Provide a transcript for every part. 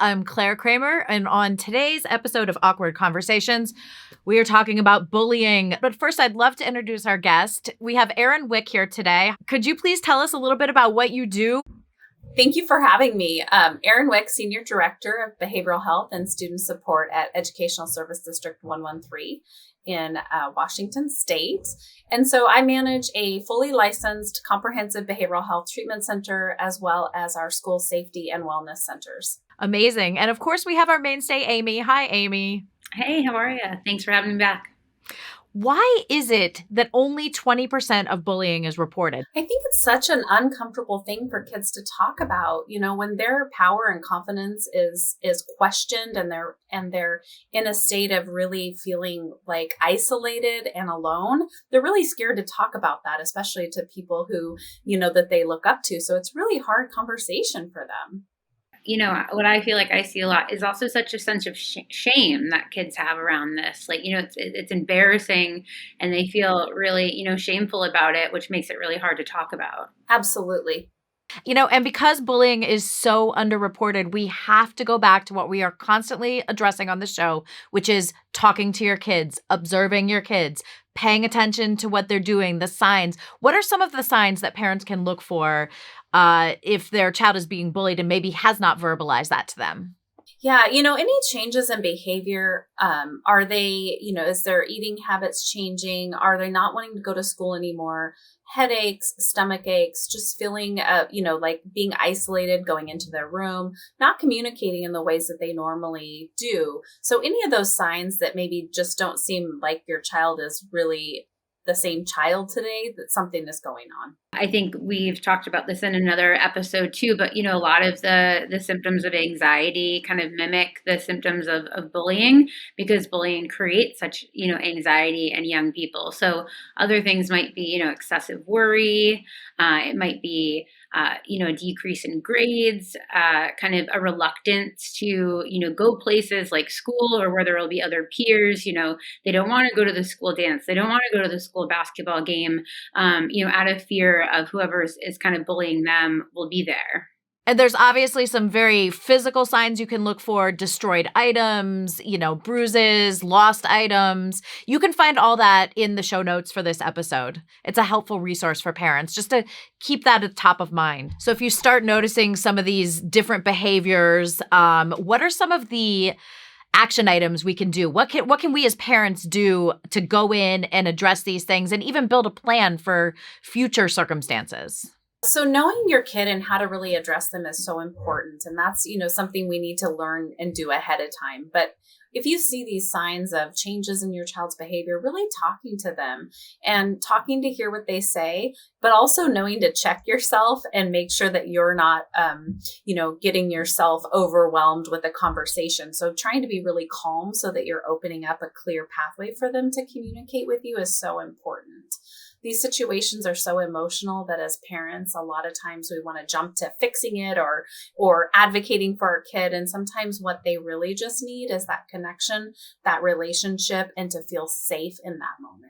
I'm Clare Kramer, and on today's episode of Awkward Conversations, we are talking about bullying. But first, I'd love to introduce our guest. We have Erin Wick here today. Could you please tell us a little bit about what you do? Thank you for having me. Erin Wick, Senior Director of Behavioral Health and Student Support at Educational Service District 113 in Washington State. And so I manage a fully licensed comprehensive behavioral health treatment center, as well as our school safety and wellness centers. Amazing. And of course, we have our mainstay, Amy. Hi, Amy. Hey, how are you? Thanks for having me back. Why is it that only 20% of bullying is reported? I think it's such an uncomfortable thing for kids to talk about. You know, when their power and confidence is questioned and they're in a state of really feeling like isolated and alone, they're really scared to talk about that, especially to people who, you know, that they look up to. So it's really hard conversation for them. You know, what I feel like I see a lot is also such a sense of shame that kids have around this. Like, you know, it's embarrassing and they feel really, you know, shameful about it, which makes it really hard to talk about. Absolutely. You know, and because bullying is so underreported, we have to go back to what we are constantly addressing on the show, which is talking to your kids, observing your kids, paying attention to what they're doing, the signs. What are some of the signs that parents can look for if their child is being bullied and maybe has not verbalized that to them? Yeah, you know, any changes in behavior, are they, you know, is their eating habits changing? Are they not wanting to go to school anymore? Headaches, stomach aches, just feeling, you know, like being isolated, going into their room, not communicating in the ways that they normally do. So any of those signs that maybe just don't seem like your child is really the same child today, that something is going on. I think we've talked about this in another episode too, but, you know, a lot of the symptoms of anxiety kind of mimic the symptoms of bullying, because bullying creates such, you know, anxiety in young people. So other things might be, you know, excessive worry. It might be, you know, a decrease in grades, kind of a reluctance to, you know, go places like school or where there will be other peers. You know, they don't want to go to the school dance. They don't want to go to the school basketball game, you know, out of fear of whoever is kind of bullying them will be there. And there's obviously some very physical signs you can look for: destroyed items, you know, bruises, lost items. You can find all that in the show notes for this episode. It's a helpful resource for parents just to keep that at top of mind. So if you start noticing some of these different behaviors, what are some of the action items we can do? What can we as parents do to go in and address these things and even build a plan for future circumstances? So knowing your kid and how to really address them is so important. And that's, you know, something we need to learn and do ahead of time. But if you see these signs of changes in your child's behavior, really talking to them and talking to hear what they say, but also knowing to check yourself and make sure that you're not, you know, getting yourself overwhelmed with a conversation. So trying to be really calm so that you're opening up a clear pathway for them to communicate with you is so important. These situations are so emotional that as parents, a lot of times we want to jump to fixing it or advocating for our kid. And sometimes what they really just need is that connection, that relationship, and to feel safe in that moment.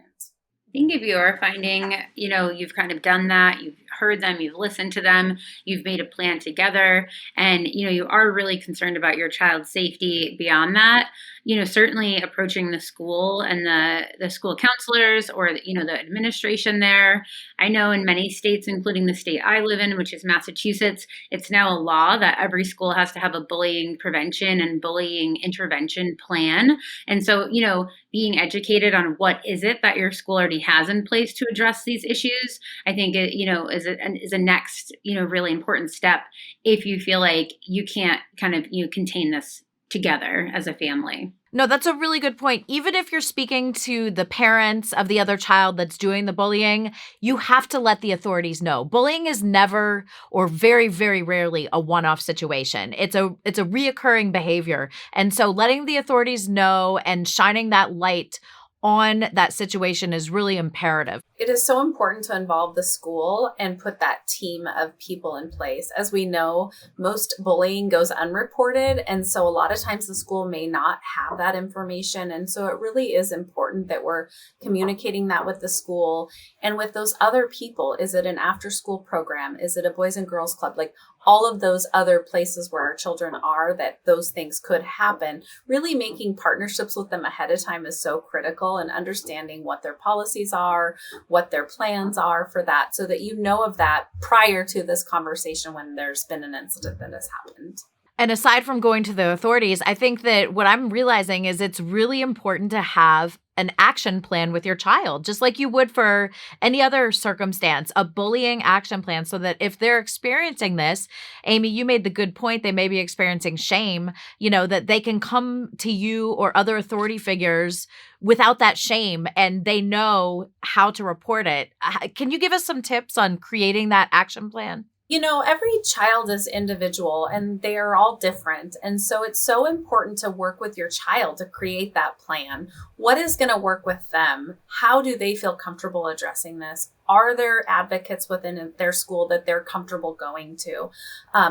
I think if you are finding, you know, you've kind of done that, you've heard them, you've listened to them, you've made a plan together, and, you know, you are really concerned about your child's safety beyond that, you know, certainly approaching the school and the school counselors or, you know, the administration there. I know in many states, including the state I live in, which is Massachusetts, it's now a law that every school has to have a bullying prevention and bullying intervention plan. And so, you know, being educated on what is it that your school already has in place to address these issues, I think it, you know, is a next, you know, really important step if you feel like you can't kind of, you know, contain this together as a family. No, that's a really good point. Even if you're speaking to the parents of the other child that's doing the bullying, you have to let the authorities know. Bullying is never, or very, very rarely, a one-off situation. It's a reoccurring behavior. And so letting the authorities know and shining that light on that situation is really imperative. It is so important to involve the school and put that team of people in place. As we know, most bullying goes unreported. And so a lot of times the school may not have that information. And so it really is important that we're communicating that with the school and with those other people. Is it an after school program? Is it a Boys and Girls Club? Like all of those other places where our children are, that those things could happen, really making partnerships with them ahead of time is so critical, and understanding what their policies are, what their plans are for that, so that you know of that prior to this conversation when there's been an incident that has happened. And aside from going to the authorities, I think that what I'm realizing is it's really important to have an action plan with your child, just like you would for any other circumstance, a bullying action plan, so that if they're experiencing this, Amy, you made the good point, they may be experiencing shame, that they can come to you or other authority figures without that shame, and they know how to report it. Can you give us some tips on creating that action plan? Every child is individual and they are all different. And so it's so important to work with your child to create that plan. What is going to work with them? How do they feel comfortable addressing this? Are there advocates within their school that they're comfortable going to?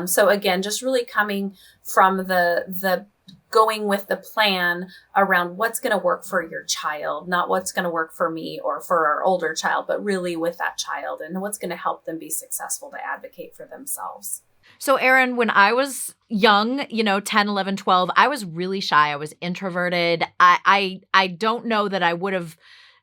So again, just really coming from the going with the plan around what's going to work for your child, not what's going to work for me or for our older child, but really with that child and what's going to help them be successful to advocate for themselves. So, Erin, when I was young, 10, 11, 12, I was really shy. I was introverted. I don't know that I would have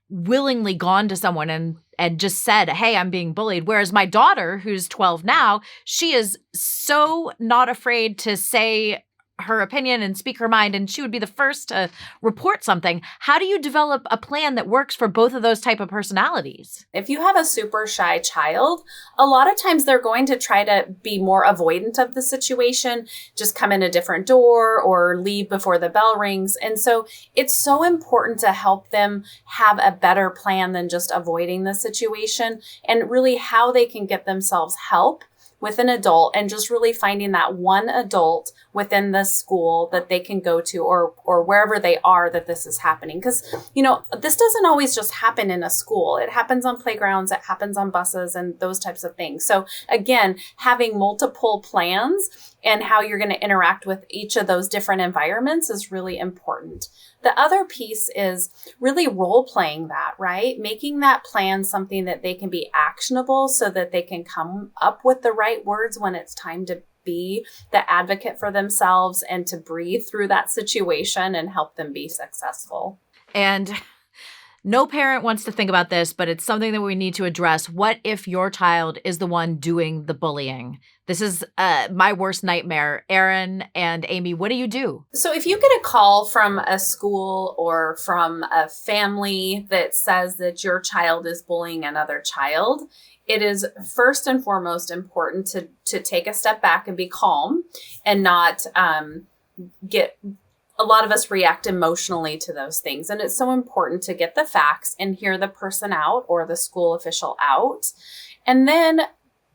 willingly gone to someone and just said, hey, I'm being bullied. Whereas my daughter, who's 12 now, she is so not afraid to say her opinion and speak her mind, and she would be the first to report something. How do you develop a plan that works for both of those type of personalities? If you have a super shy child, a lot of times they're going to try to be more avoidant of the situation, just come in a different door or leave before the bell rings. And so it's so important to help them have a better plan than just avoiding the situation, and really how they can get themselves help with an adult, and just really finding that one adult within the school that they can go to or wherever they are that this is happening. Because, this doesn't always just happen in a school. It happens on playgrounds, it happens on buses and those types of things. So again, having multiple plans and how you're going to interact with each of those different environments is really important. The other piece is really role playing that, right? Making that plan something that they can be actionable so that they can come up with the right words when it's time to be the advocate for themselves and to breathe through that situation and help them be successful. And no parent wants to think about this, but it's something that we need to address. What if your child is the one doing the bullying? This is my worst nightmare. Erin and Amy, what do you do? So if you get a call from a school or from a family that says that your child is bullying another child, it is first and foremost important to take a step back and be calm and not get... A lot of us react emotionally to those things. And it's so important to get the facts and hear the person out or the school official out. And then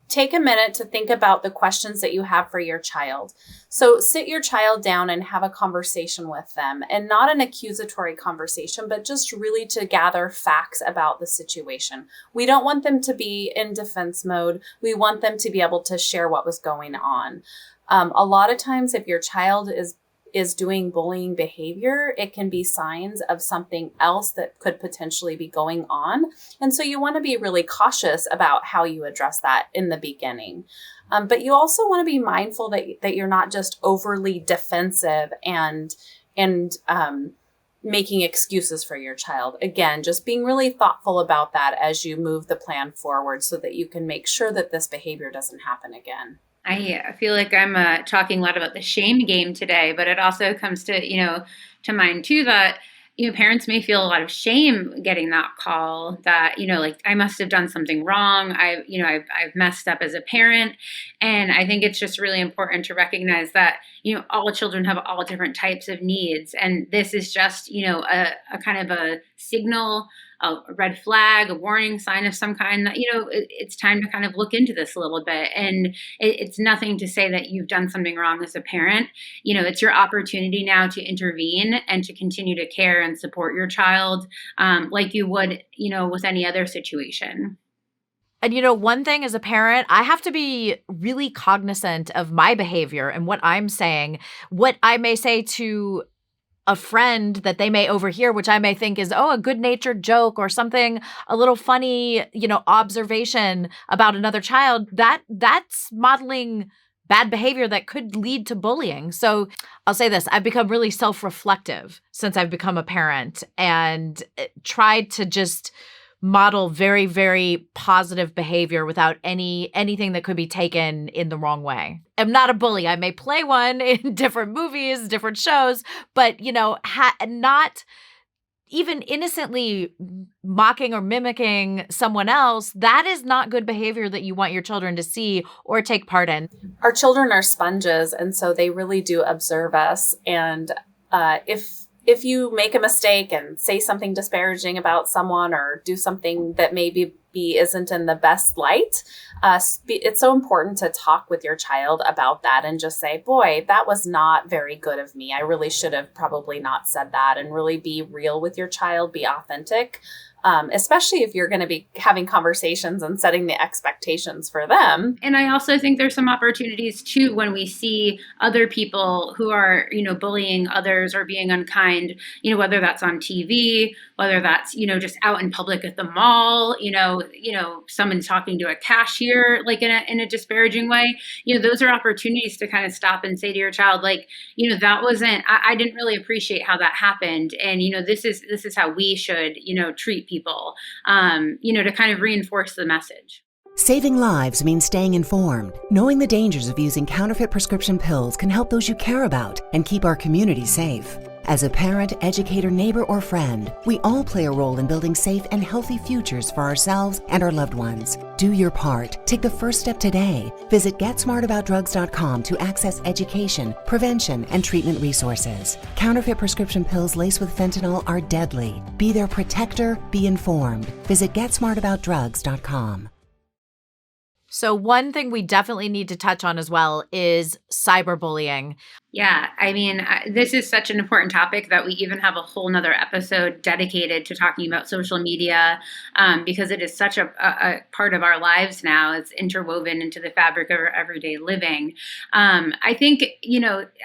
take a minute to think about the questions that you have for your child. So sit your child down and have a conversation with them, and not an accusatory conversation, but just really to gather facts about the situation. We don't want them to be in defense mode. We want them to be able to share what was going on. A lot of times if your child is doing bullying behavior, it can be signs of something else that could potentially be going on. And so you want to be really cautious about how you address that in the beginning. But you also want to be mindful that you're not just overly defensive and making excuses for your child. Again, just being really thoughtful about that as you move the plan forward so that you can make sure that this behavior doesn't happen again. I feel like I'm talking a lot about the shame game today, but it also comes to, to mind too, that, parents may feel a lot of shame getting that call that, like I must have done something wrong. I've messed up as a parent. And I think it's just really important to recognize that, all children have all different types of needs. And this is just, a kind of a signal, a red flag, a warning sign of some kind that, it's time to kind of look into this a little bit. And it's nothing to say that you've done something wrong as a parent. It's your opportunity now to intervene and to continue to care and support your child like you would, with any other situation. And one thing as a parent, I have to be really cognizant of my behavior and what I'm saying. What I may say to a friend that they may overhear, which I may think is, a good-natured joke or something, a little funny, observation about another child, that's modeling bad behavior that could lead to bullying. So I'll say this, I've become really self-reflective since I've become a parent and tried to just model very, very positive behavior without anything that could be taken in the wrong way. I'm not a bully. I may play one in different movies, different shows, but, not even innocently mocking or mimicking someone else. That is not good behavior that you want your children to see or take part in. Our children are sponges, and so they really do observe us. And if you make a mistake and say something disparaging about someone or do something that maybe isn't in the best light, it's so important to talk with your child about that and just say, boy, that was not very good of me. I really should have probably not said that, and really be real with your child, be authentic. Especially if you're going to be having conversations and setting the expectations for them. And I also think there's some opportunities too when we see other people who are, bullying others or being unkind, whether that's on TV, whether that's, just out in public at the mall, someone talking to a cashier, like in a disparaging way, those are opportunities to kind of stop and say to your child, like, that wasn't, I didn't really appreciate how that happened. And, this is how we should, treat people, to kind of reinforce the message. Saving lives means staying informed. Knowing the dangers of using counterfeit prescription pills can help those you care about and keep our community safe. As a parent, educator, neighbor, or friend, we all play a role in building safe and healthy futures for ourselves and our loved ones. Do your part. Take the first step today. Visit GetSmartAboutDrugs.com to access education, prevention, and treatment resources. Counterfeit prescription pills laced with fentanyl are deadly. Be their protector. Be informed. Visit GetSmartAboutDrugs.com. So one thing we definitely need to touch on as well is cyberbullying. Yeah, I mean, this is such an important topic that we even have a whole nother episode dedicated to talking about social media, because it is such a part of our lives now. It's interwoven into the fabric of our everyday living. I think,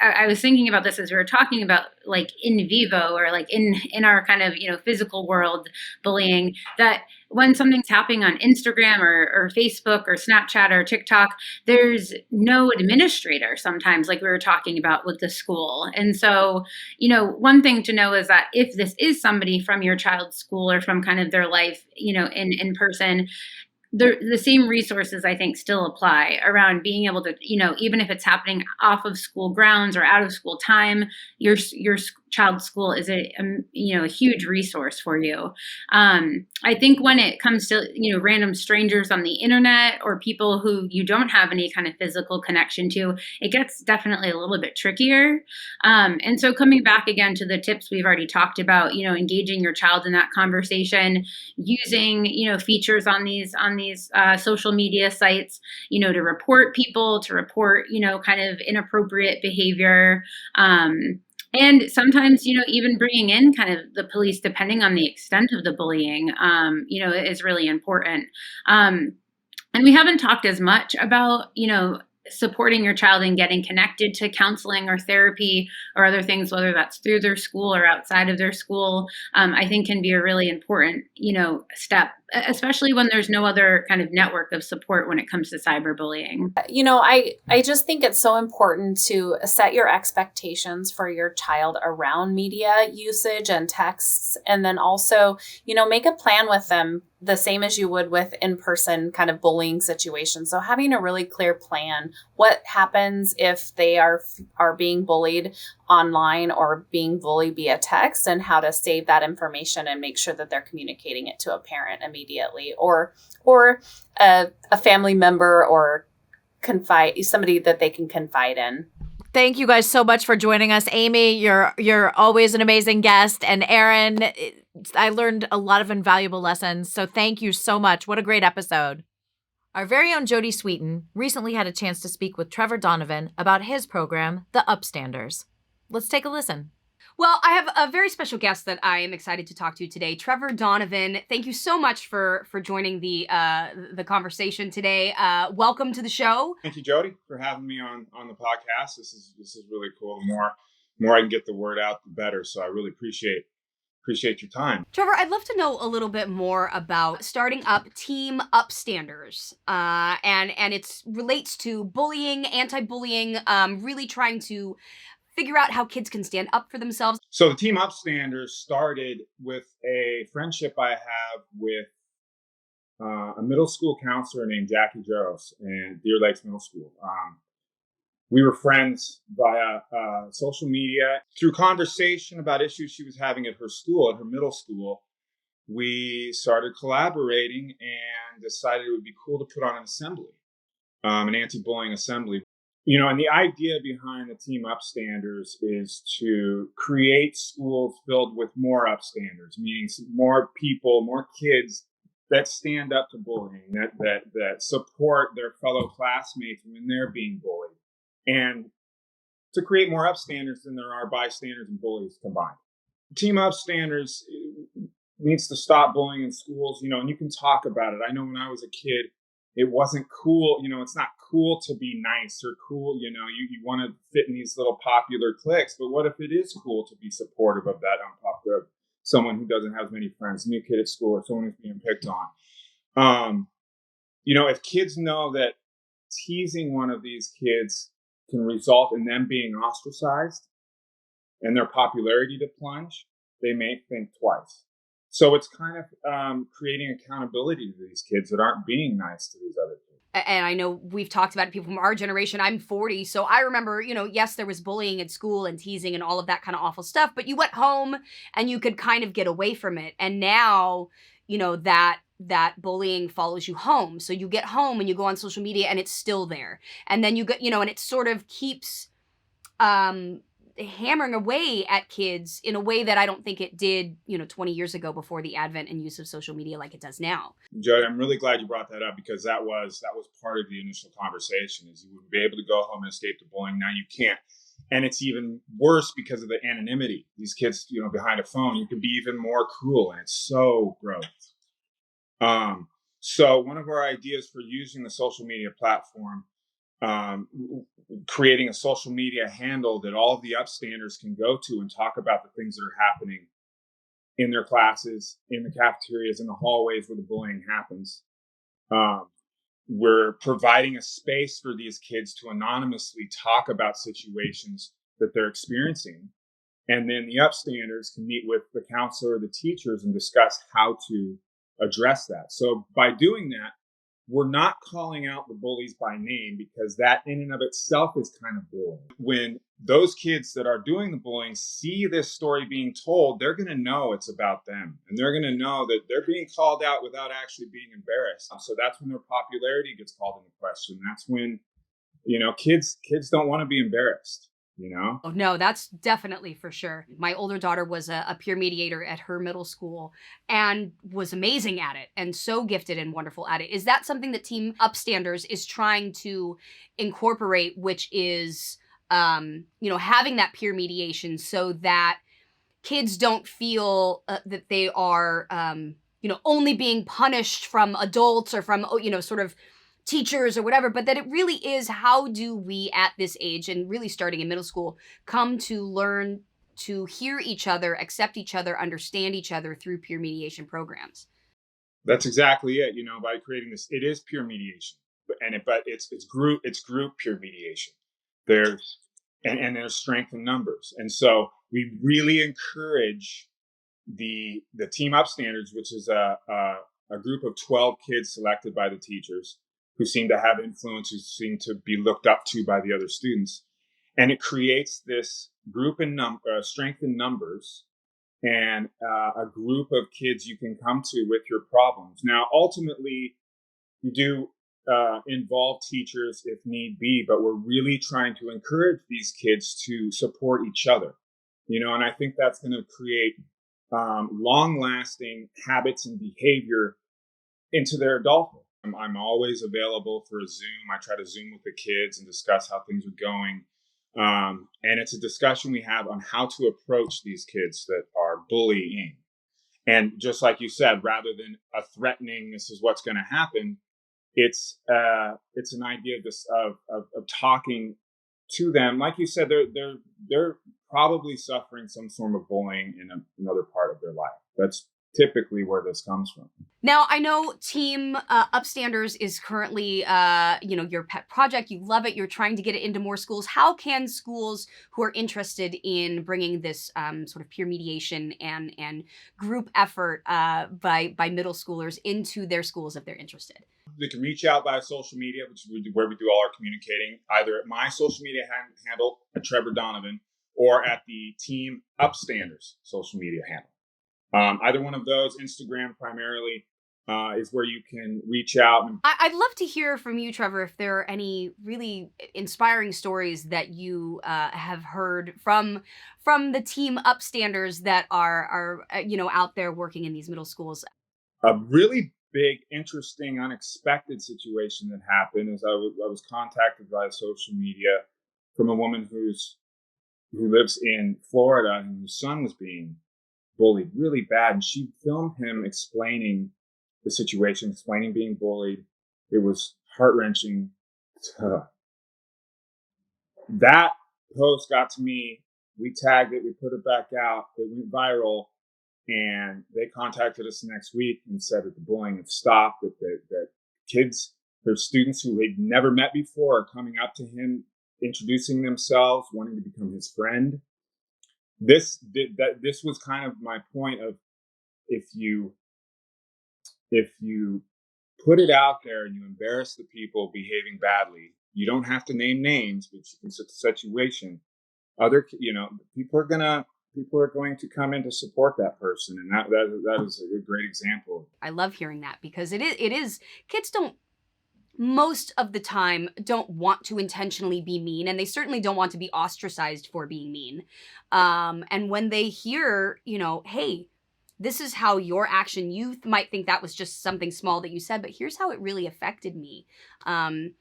I was thinking about this as we were talking about, like, in vivo or like in our kind of, physical world bullying, that when something's happening on Instagram or Facebook or Snapchat or TikTok, there's no administrator sometimes, like we were talking about with the school. And so, one thing to know is that if this is somebody from your child's school or from kind of their life, in person, the same resources, I think, still apply around being able to, even if it's happening off of school grounds or out of school time, your child's school is a huge resource for you. I think when it comes to, random strangers on the internet or people who you don't have any kind of physical connection to, it gets definitely a little bit trickier. And so coming back again to the tips we've already talked about, engaging your child in that conversation, using, features on these social media sites, to report people, to report, kind of inappropriate behavior. And sometimes, even bringing in kind of the police, depending on the extent of the bullying, is really important. And we haven't talked as much about, supporting your child and getting connected to counseling or therapy or other things, whether that's through their school or outside of their school, I think can be a really important, step, especially when there's no other kind of network of support when it comes to cyberbullying. I just think it's so important to set your expectations for your child around media usage and texts. And then also, make a plan with them the same as you would with in-person kind of bullying situations. So having a really clear plan, what happens if they are being bullied online or being bullied via text, and how to save that information and make sure that they're communicating it to a parent immediately or a family member or somebody that they can confide in. Thank you guys so much for joining us. Amy, you're always an amazing guest. And Erin, I learned a lot of invaluable lessons. So thank you so much. What a great episode. Our very own Jodie Sweetin recently had a chance to speak with Trevor Donovan about his program, The Upstanders. Let's take a listen. Well, I have a very special guest that I am excited to talk to today, Trevor Donovan. Thank you so much for joining the conversation today. Welcome to the show. Thank you, Jodie, for having me on the podcast. This is really cool. The more I can get the word out, the better. So I really appreciate appreciate your time. Trevor, I'd love to know a little bit more about starting up Team Upstanders, and it relates to bullying, anti-bullying, really trying to figure out how kids can stand up for themselves. So the Team Upstanders started with a friendship I have with a middle school counselor named Jackie Jones in Deer Lakes Middle School. We were friends via social media. Through conversation about issues she was having at her school, at her middle school, we started collaborating and decided it would be cool to put on an assembly, an anti-bullying assembly. And the idea behind the Team Upstanders is to create schools filled with more upstanders, meaning more people, more kids that stand up to bullying, that support their fellow classmates when they're being bullied, and to create more upstanders than there are bystanders and bullies combined. Team Upstanders needs to stop bullying in schools, and you can talk about it. I know when I was a kid, it wasn't cool. It's not cool to be nice or cool. You want to fit in these little popular cliques. But what if it is cool to be supportive of that unpopular, someone who doesn't have as many friends, new kid at school, or someone who's being picked on? If kids know that teasing one of these kids can result in them being ostracized and their popularity to plunge, they may think twice. So it's kind of creating accountability to these kids that aren't being nice to these other kids. And I know we've talked about people from our generation. I'm 40, so I remember, yes, there was bullying at school and teasing and all of that kind of awful stuff, but you went home and you could kind of get away from it. And now, that bullying follows you home. So you get home and you go on social media and it's still there. And then you get, and it sort of keeps hammering away at kids in a way that I don't think it did, 20 years ago before the advent and use of social media like it does now. Jodie, I'm really glad you brought that up, because that was part of the initial conversation, is you would be able to go home and escape the bullying. Now you can't. And it's even worse because of the anonymity. These kids, behind a phone, you can be even more cruel, and it's so gross. So one of our ideas for using the social media platform, creating a social media handle that all of the upstanders can go to and talk about the things that are happening in their classes, in the cafeterias, in the hallways where the bullying happens. We're providing a space for these kids to anonymously talk about situations that they're experiencing. And then the upstanders can meet with the counselor or the teachers and discuss how to address that. So by doing that, we're not calling out the bullies by name, because that in and of itself is kind of bullying. When those kids that are doing the bullying see this story being told, they're going to know it's about them, and they're going to know that they're being called out without actually being embarrassed. So that's when their popularity gets called into question. That's when, kids don't want to be embarrassed. Oh, no, that's definitely for sure. My older daughter was a peer mediator at her middle school and was amazing at it and so gifted and wonderful at it. Is that something that Team Upstanders is trying to incorporate, which is, having that peer mediation so that kids don't feel that they are, only being punished from adults or from, sort of teachers or whatever, but that it really is, how do we at this age, and really starting in middle school, come to learn to hear each other, accept each other, understand each other through peer mediation programs? That's exactly it. By creating this, it is peer mediation, but it's group peer mediation. There's strength in numbers, and so we really encourage the Team Upstanders, which is a group of 12 kids selected by the teachers, who seem to have influence, who seem to be looked up to by the other students. And it creates this group in strength in numbers, and a group of kids you can come to with your problems. Now, ultimately, you do involve teachers if need be, but we're really trying to encourage these kids to support each other. And I think that's going to create long-lasting habits and behavior into their adulthood. I'm always available for a Zoom. I try to Zoom with the kids and discuss how things are going. And it's a discussion we have on how to approach these kids that are bullying. And just like you said, rather than a threatening, this is what's going to happen, it's an idea of talking to them. Like you said, they're probably suffering some form of bullying in another part of their life. That's typically where this comes from. Now, I know Team Upstanders is currently, your pet project. You love it. You're trying to get it into more schools. How can schools who are interested in bringing this sort of peer mediation and group effort by middle schoolers into their schools if they're interested? They can reach out by social media, which is where we do all our communicating, either at my social media handle, at Trevor Donovan, or at the Team Upstanders social media handle. Either one of those, Instagram primarily, is where you can reach out. I'd love to hear from you, Trevor, if there are any really inspiring stories that you have heard from the Team Upstanders that are out there working in these middle schools. A really big, interesting, unexpected situation that happened is I was contacted by social media from a woman who lives in Florida and whose son was being bullied really bad, and she filmed him explaining the situation, explaining being bullied. It was heart-wrenching. That post got to me. We tagged it, we put it back out, it went viral, and they contacted us the next week and said that the bullying had stopped, that kids, their students who they'd never met before are coming up to him, introducing themselves, wanting to become his friend. This was kind of my point of, if you put it out there and you embarrass the people behaving badly, you don't have to name names, but you can set the situation. People are going to come in to support that person, and that is a great example. I love hearing that, because it is kids most of the time don't want to intentionally be mean, and they certainly don't want to be ostracized for being mean. And when they hear, hey, this is how your action, you might think that was just something small that you said, but here's how it really affected me. I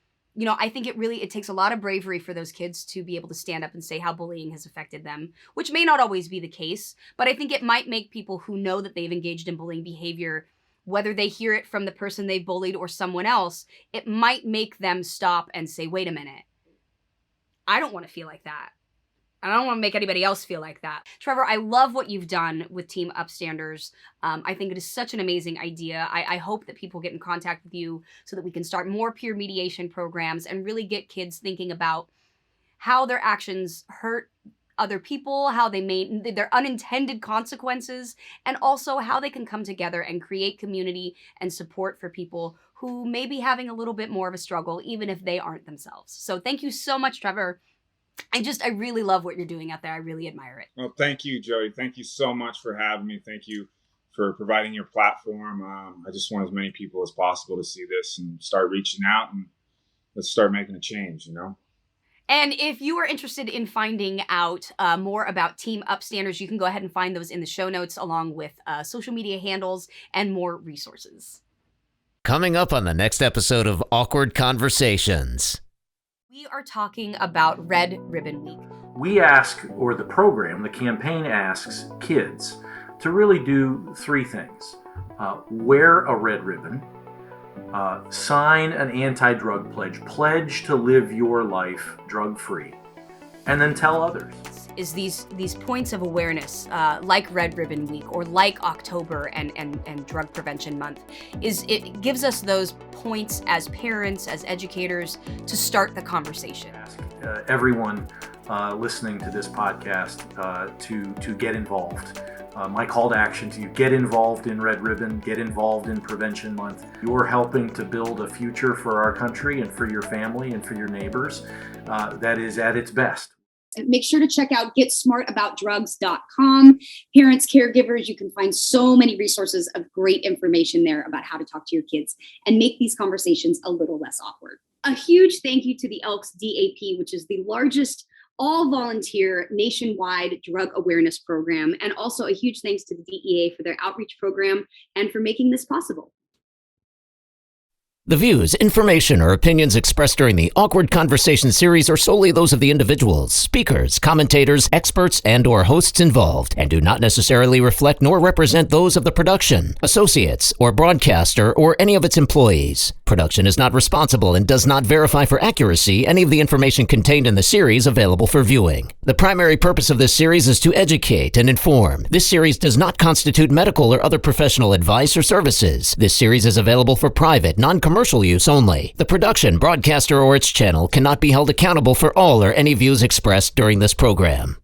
think it takes a lot of bravery for those kids to be able to stand up and say how bullying has affected them, which may not always be the case, but I think it might make people who know that they've engaged in bullying behavior, whether they hear it from the person they bullied or someone else, it might make them stop and say, wait a minute, I don't want to feel like that. I don't want to make anybody else feel like that. Trevor, I love what you've done with Team Upstanders. I think it is such an amazing idea. I hope that people get in contact with you so that we can start more peer mediation programs and really get kids thinking about how their actions hurt other people, how their unintended consequences, and also how they can come together and create community and support for people who may be having a little bit more of a struggle, even if they aren't themselves. So thank you so much, Trevor. I really love what you're doing out there. I really admire it. Well, thank you, Jodie. Thank you so much for having me. Thank you for providing your platform. I just want as many people as possible to see this and start reaching out, and let's start making a change, And if you are interested in finding out more about Team Upstanders, you can go ahead and find those in the show notes, along with social media handles and more resources. Coming up on the next episode of Awkward Conversations. We are talking about Red Ribbon Week. We ask, or the program, the campaign asks kids to really do three things. Wear a red ribbon, sign an anti-drug pledge to live your life drug-free, and then tell others. Is these points of awareness, like Red Ribbon Week or like October and Drug Prevention Month, it gives us those points as parents, as educators, to start the conversation. Everyone listening to this podcast to get involved. My call to action to you: get involved in Red Ribbon, get involved in Prevention Month. You're helping to build a future for our country and for your family and for your neighbors that is at its best. Make sure to check out getsmartaboutdrugs.com. Parents, caregivers, you can find so many resources of great information there about how to talk to your kids and make these conversations a little less awkward. A huge thank you to the Elks DAP, which is the largest all-volunteer nationwide drug awareness program, and also a huge thanks to the DEA for their outreach program and for making this possible. The views, information, or opinions expressed during the Awkward Conversation series are solely those of the individuals, speakers, commentators, experts, and/or hosts involved, and do not necessarily reflect nor represent those of the production, associates, or broadcaster, or any of its employees. Production is not responsible and does not verify for accuracy any of the information contained in the series available for viewing. The primary purpose of this series is to educate and inform. This series does not constitute medical or other professional advice or services. This series is available for private, non-commercial use only. The production, broadcaster, or its channel cannot be held accountable for all or any views expressed during this program.